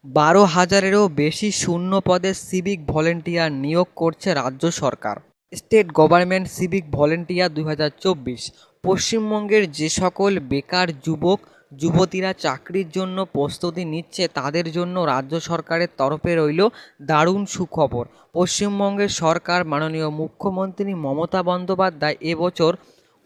12,000-এরও বেশি শূন্য পদে সিভিক ভলেন্টিয়ার নিয়োগ করছে রাজ্য সরকার। State government civic volunteer 2024। পশ্চিমবঙ্গের যে সকল বেকার যুবক যুবতীরা চাকরির জন্য প্রস্তুতি নিচ্ছে তাদের জন্য রাজ্য সরকারের তরফে রইল দারুণ সুখবর। পশ্চিমবঙ্গের সরকার মাননীয় মুখ্যমন্ত্রী মমতা বন্দ্যোপাধ্যায় এবছর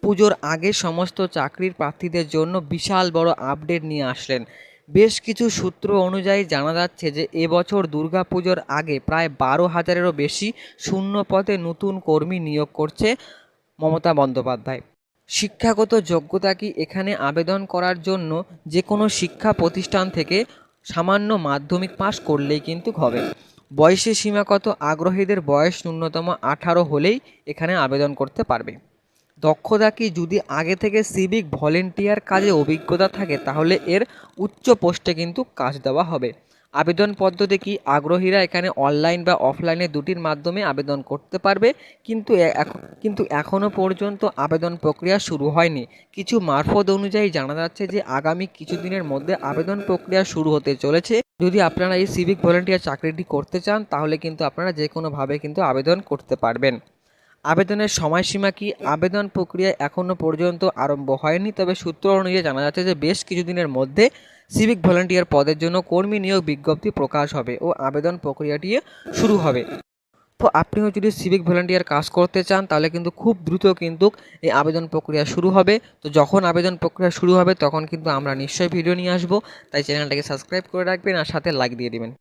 পুজোর আগে সমস্ত চাকরির প্রার্থীদের জন্য বিশাল বড় আপডেট নিয়ে আসলেন। বেশ কিছু সূত্র অনুযায়ী জানা যাচ্ছে যে এবছর দুর্গাপুজোর আগে প্রায় 12,000-এরও বেশি শূন্য পদে নতুন কর্মী নিয়োগ করছে মমতা বন্দ্যোপাধ্যায়। শিক্ষাগত যোগ্যতা কি এখানে আবেদন করার জন্য যে কোনো শিক্ষা প্রতিষ্ঠান থেকে সামান্য মাধ্যমিক পাশ করলেই কিন্তু হবে। বয়সের সীমা কত? আগ্রহীদের বয়স ন্যূনতম 18 হলেই এখানে আবেদন করতে পারবে। দক্ষতা কি? যদি আগে থেকে সিভিক ভলেন্টিয়ার কাজে অভিজ্ঞতা থাকে তাহলে এর উচ্চ পোস্টে কিন্তু কাজ দেওয়া হবে। আবেদন পদ্ধতি কি? আগ্রহীরা এখানে অনলাইন বা অফলাইনে দুটির মাধ্যমে আবেদন করতে পারবে, কিন্তু এখনও পর্যন্ত আবেদন প্রক্রিয়া শুরু হয়নি। কিছু মারফত অনুযায়ী জানা যাচ্ছে যে আগামী কিছুদিনের মধ্যে আবেদন প্রক্রিয়া শুরু হতে চলেছে। যদি আপনারা এই সিভিক ভলেন্টিয়ার চাকরিটি করতে চান তাহলে কিন্তু আপনারা যে কোনোভাবে কিন্তু আবেদন করতে পারবেন। আবেদনের সময়সীমা কি? আবেদন প্রক্রিয়া এখনও পর্যন্ত আরম্ভ হয়নি, তবে সূত্র অনুযায়ী জানা যাচ্ছে যে বেশ কিছুদিনের মধ্যে সিভিক ভলেন্টিয়ার পদের জন্য কর্মী নিয়োগ বিজ্ঞপ্তি প্রকাশ হবে ও আবেদন প্রক্রিয়াটি শুরু হবে। তো আপনিও যদি সিভিক ভলেন্টিয়ার কাজ করতে চান তাহলে কিন্তু খুব দ্রুত কিন্তু এই আবেদন প্রক্রিয়া শুরু হবে। তো যখন আবেদন প্রক্রিয়া শুরু হবে তখন কিন্তু আমরা নিশ্চয়ই ভিডিও নিয়ে আসবো, তাই চ্যানেলটাকে সাবস্ক্রাইব করে রাখবেন আর সাথে লাইক দিয়ে দিবেন।